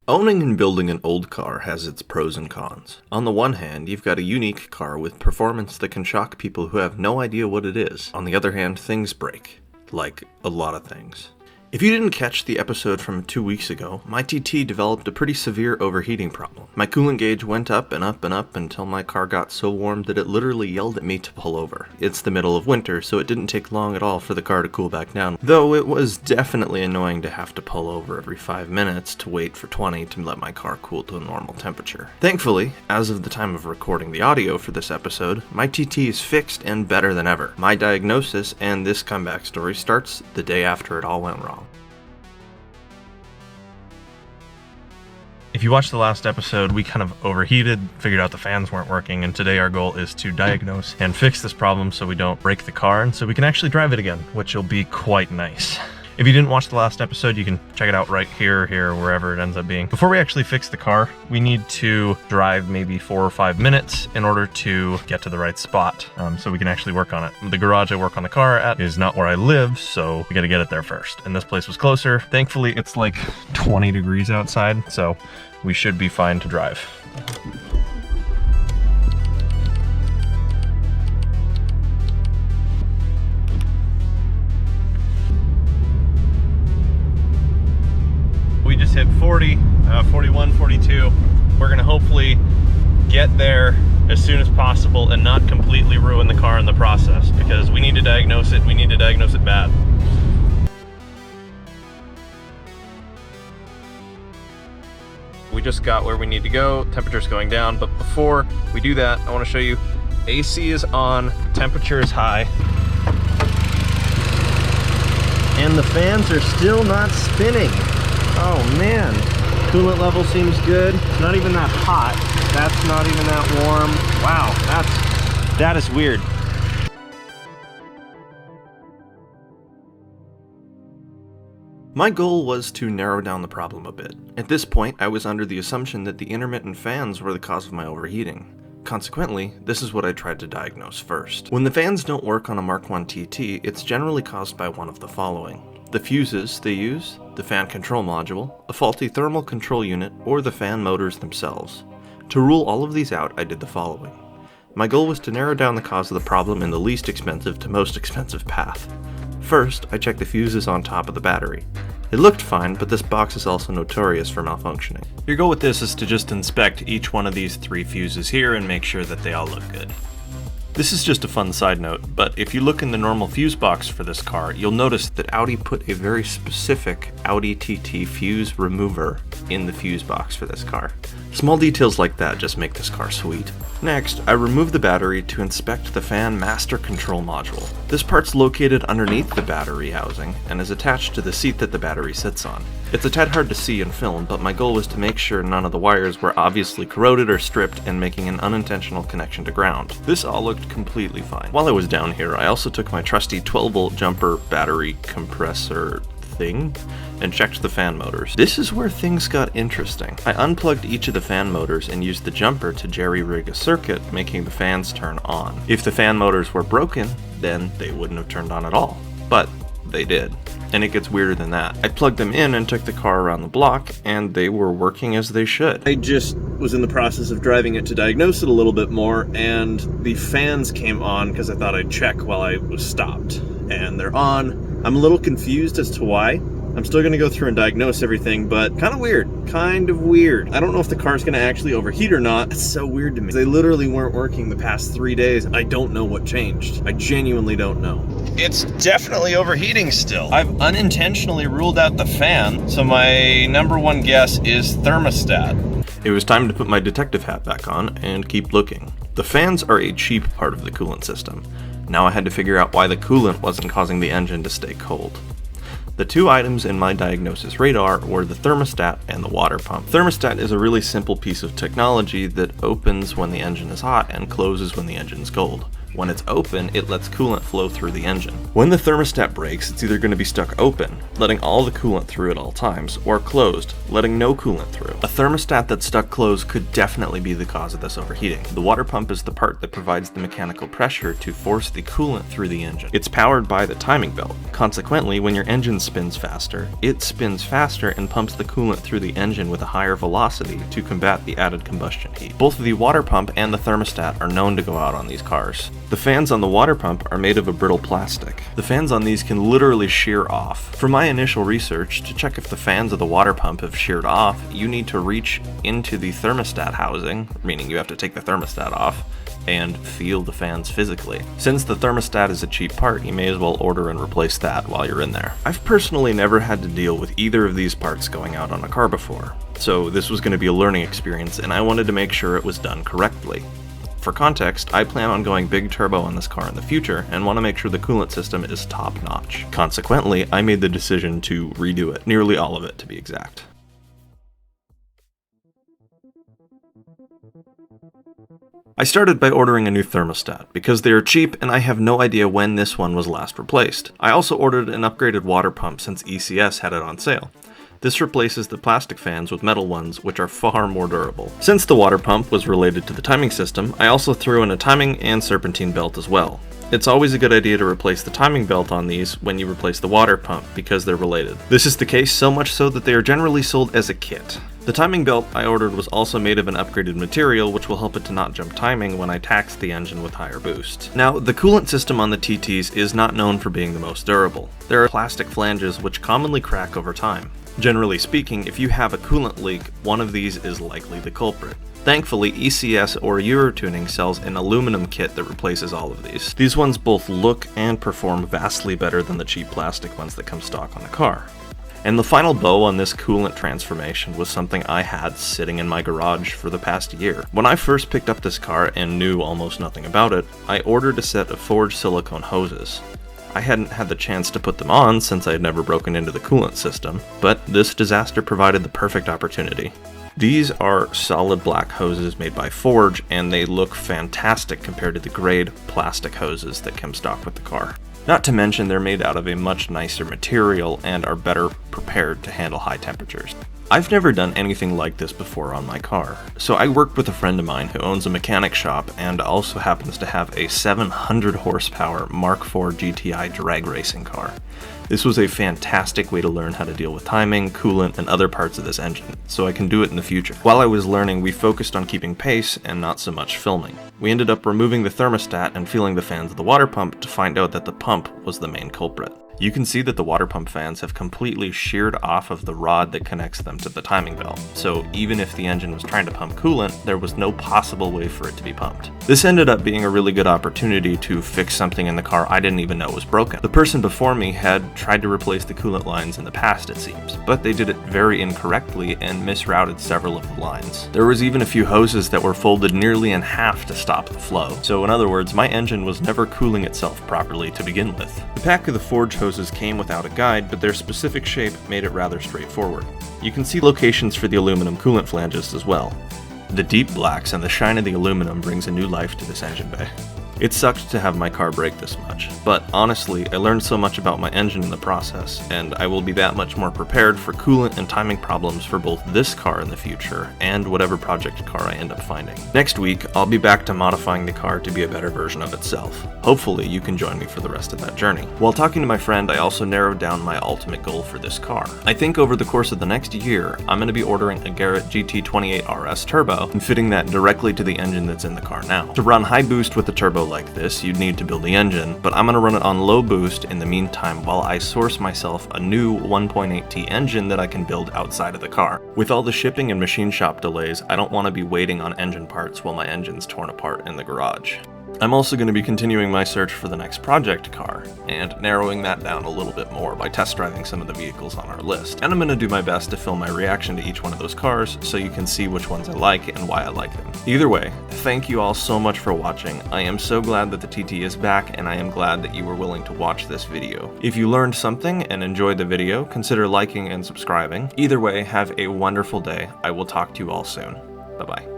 Owning and building an old car has its pros and cons. On the one hand, you've got a unique car with performance that can shock people who have no idea what it is. On the other hand, things break. Like a lot of things. If you didn't catch the episode from 2 weeks ago, my TT developed a pretty severe overheating problem. My coolant gauge went up and up and up until my car got so warm that it literally yelled at me to pull over. It's the middle of winter, so it didn't take long at all for the car to cool back down, though it was definitely annoying to have to pull over every 5 minutes to wait for 20 to let my car cool to a normal temperature. Thankfully, as of the time of recording the audio for this episode, my TT is fixed and better than ever. My diagnosis and this comeback story starts the day after it all went wrong. If you watched the last episode, we kind of overheated, figured out the fans weren't working, and today our goal is to diagnose and fix this problem so we don't break the car and so we can actually drive it again, which will be quite nice. If you didn't watch the last episode, you can check it out right here, wherever it ends up being. Before we actually fix the car, we need to drive maybe 4 or 5 minutes in order to get to the right spot, so we can actually work on it. The garage I work on the car at is not where I live, so we gotta get it there first. And this place was closer. Thankfully, it's like 20 degrees outside, so we should be fine to drive. We just hit 40, 41, 42. We're gonna hopefully get there as soon as possible and not completely ruin the car in the process, because we need to diagnose it. We need to diagnose it bad. We just got where we need to go. Temperature's going down, but before we do that, I want to show you AC is on, temperature is high, and the fans are still not spinning. Oh man, coolant level seems good. It's not even that hot. That's not even that warm. Wow, that is weird. My goal was to narrow down the problem a bit. At this point, I was under the assumption that the intermittent fans were the cause of my overheating. Consequently, this is what I tried to diagnose first. When the fans don't work on a Mark I TT, it's generally caused by one of the following: the fuses they use, the fan control module, a faulty thermal control unit, or the fan motors themselves. To rule all of these out, I did the following. My goal was to narrow down the cause of the problem in the least expensive to most expensive path. First, I checked the fuses on top of the battery. It looked fine, but this box is also notorious for malfunctioning. Your goal with this is to just inspect each one of these 3 fuses here and make sure that they all look good. This is just a fun side note, but if you look in the normal fuse box for this car, you'll notice that Audi put a very specific Audi TT fuse remover in the fuse box for this car. Small details like that just make this car sweet. Next, I removed the battery to inspect the fan master control module. This part's located underneath the battery housing and is attached to the seat that the battery sits on. It's a tad hard to see in film, but my goal was to make sure none of the wires were obviously corroded or stripped and making an unintentional connection to ground. This all looked completely fine. While I was down here, I also took my trusty 12-volt jumper battery compressor thing and checked the fan motors. This is where things got interesting. I unplugged each of the fan motors and used the jumper to jerry-rig a circuit, making the fans turn on. If the fan motors were broken, then they wouldn't have turned on at all. But they did. And it gets weirder than that. I plugged them in and took the car around the block, and they were working as they should. I just was in the process of driving it to diagnose it a little bit more, and the fans came on because I thought I'd check while I was stopped. And they're on. I'm a little confused as to why. I'm still going to go through and diagnose everything, but kind of weird. I don't know if the car's going to actually overheat or not. It's so weird to me. They literally weren't working the past 3 days. I don't know what changed. I genuinely don't know. It's definitely overheating still. I've unintentionally ruled out the fan, so my number one guess is thermostat. It was time to put my detective hat back on and keep looking. The fans are a cheap part of the coolant system. Now I had to figure out why the coolant wasn't causing the engine to stay cold. The 2 items in my diagnosis radar were the thermostat and the water pump. Thermostat is a really simple piece of technology that opens when the engine is hot and closes when the engine is cold. When it's open, it lets coolant flow through the engine. When the thermostat breaks, it's either going to be stuck open, letting all the coolant through at all times, or closed, letting no coolant through. A thermostat that's stuck closed could definitely be the cause of this overheating. The water pump is the part that provides the mechanical pressure to force the coolant through the engine. It's powered by the timing belt. Consequently, when your engine spins faster, it spins faster and pumps the coolant through the engine with a higher velocity to combat the added combustion heat. Both the water pump and the thermostat are known to go out on these cars. The fans on the water pump are made of a brittle plastic. The fans on these can literally shear off. For my initial research, to check if the fans of the water pump have sheared off, you need to reach into the thermostat housing, meaning you have to take the thermostat off, and feel the fans physically. Since the thermostat is a cheap part, you may as well order and replace that while you're in there. I've personally never had to deal with either of these parts going out on a car before, so this was going to be a learning experience and I wanted to make sure it was done correctly. For context, I plan on going big turbo on this car in the future and want to make sure the coolant system is top notch. Consequently, I made the decision to redo it, nearly all of it to be exact. I started by ordering a new thermostat, because they are cheap and I have no idea when this one was last replaced. I also ordered an upgraded water pump since ECS had it on sale. This replaces the plastic fans with metal ones, which are far more durable. Since the water pump was related to the timing system, I also threw in a timing and serpentine belt as well. It's always a good idea to replace the timing belt on these when you replace the water pump, because they're related. This is the case so much so that they are generally sold as a kit. The timing belt I ordered was also made of an upgraded material, which will help it to not jump timing when I tax the engine with higher boost. Now, the coolant system on the TTs is not known for being the most durable. There are plastic flanges which commonly crack over time. Generally speaking, if you have a coolant leak, one of these is likely the culprit. Thankfully, ECS or Eurotuning sells an aluminum kit that replaces all of these. These ones both look and perform vastly better than the cheap plastic ones that come stock on the car. And the final bow on this coolant transformation was something I had sitting in my garage for the past year. When I first picked up this car and knew almost nothing about it, I ordered a set of forged silicone hoses. I hadn't had the chance to put them on since I had never broken into the coolant system, but this disaster provided the perfect opportunity. These are solid black hoses made by Forge, and they look fantastic compared to the grade plastic hoses that come stock with the car. Not to mention they're made out of a much nicer material and are better prepared to handle high temperatures. I've never done anything like this before on my car, so I worked with a friend of mine who owns a mechanic shop and also happens to have a 700 horsepower Mark IV GTI drag racing car. This was a fantastic way to learn how to deal with timing, coolant, and other parts of this engine, so I can do it in the future. While I was learning, we focused on keeping pace and not so much filming. We ended up removing the thermostat and feeling the fans of the water pump to find out that the pump was the main culprit. You can see that the water pump fans have completely sheared off of the rod that connects them to the timing belt, so even if the engine was trying to pump coolant, there was no possible way for it to be pumped. This ended up being a really good opportunity to fix something in the car I didn't even know was broken. The person before me had tried to replace the coolant lines in the past, it seems, but they did it very incorrectly and misrouted several of the lines. There was even a few hoses that were folded nearly in half to stop the flow, so in other words, my engine was never cooling itself properly to begin with. The pack of the Forge hoses came without a guide, but their specific shape made it rather straightforward. You can see locations for the aluminum coolant flanges as well. The deep blacks and the shine of the aluminum brings a new life to this engine bay. It sucked to have my car break this much, but honestly, I learned so much about my engine in the process, and I will be that much more prepared for coolant and timing problems for both this car in the future and whatever project car I end up finding. Next week, I'll be back to modifying the car to be a better version of itself. Hopefully, you can join me for the rest of that journey. While talking to my friend, I also narrowed down my ultimate goal for this car. I think over the course of the next year, I'm going to be ordering a Garrett GT28 RS Turbo and fitting that directly to the engine that's in the car now. To run high boost with the turbo like this, you'd need to build the engine, but I'm going to run it on low boost in the meantime while I source myself a new 1.8T engine that I can build outside of the car. With all the shipping and machine shop delays, I don't want to be waiting on engine parts while my engine's torn apart in the garage. I'm also going to be continuing my search for the next project car, and narrowing that down a little bit more by test driving some of the vehicles on our list. And I'm going to do my best to film my reaction to each one of those cars, so you can see which ones I like and why I like them. Either way, thank you all so much for watching. I am so glad that the TT is back, and I am glad that you were willing to watch this video. If you learned something and enjoyed the video, consider liking and subscribing. Either way, have a wonderful day. I will talk to you all soon. Bye-bye.